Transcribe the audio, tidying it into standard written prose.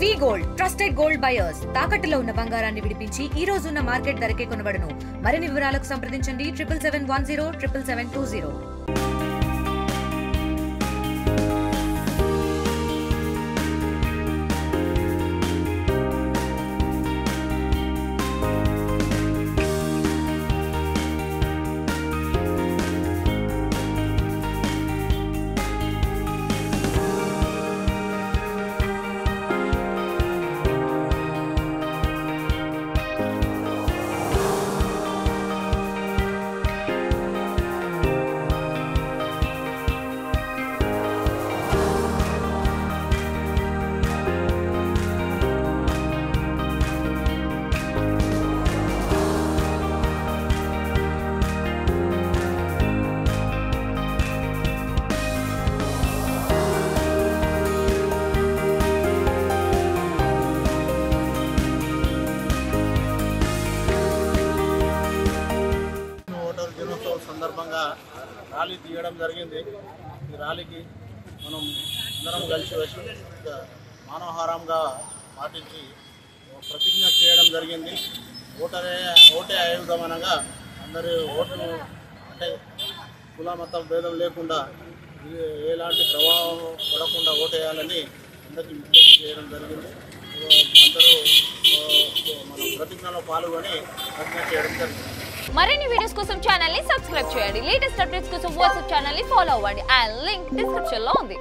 వి gold trusted gold buyers తాకట్టులో ఉన్న బంగారాన్ని విడిపించి ఈ రోజు ఉన్న మార్కెట్ ధరకే కొనబడును. మరిన్ని వివరాలకు సంప్రదించండి 7771077720. సందర్భంగా ర్యాలీ తీయడం జరిగింది. ఈ ర్యాలీకి మనం అందరం కలిసి వచ్చి మానవహారంగా పాటించి ప్రతిజ్ఞ చేయడం జరిగింది. ఓటే ఆయుధం అనగా అందరి ఓట్లు అంటే కుల మత భేదం లేకుండా ఎలాంటి ప్రభావం పడకుండా ఓటేయాలని అందరికీ విజ్ఞప్తి చేయడం జరిగింది. అందరూ మన ప్రతిజ్ఞలో పాల్గొని ప్రతిజ్ఞ చేయడం జరిగింది. మరిన్ని వీడియోస్ కోసం ఛానల్ ని సబ్స్క్రైబ్ చేయండి. లేటెస్ట్ అప్డేట్స్ కోసం వాట్సాప్ ఛానల్ ని ఫాలో అవ్వండి. ఆ లింక్ డిస్క్రిప్షన్ లో ఉంది.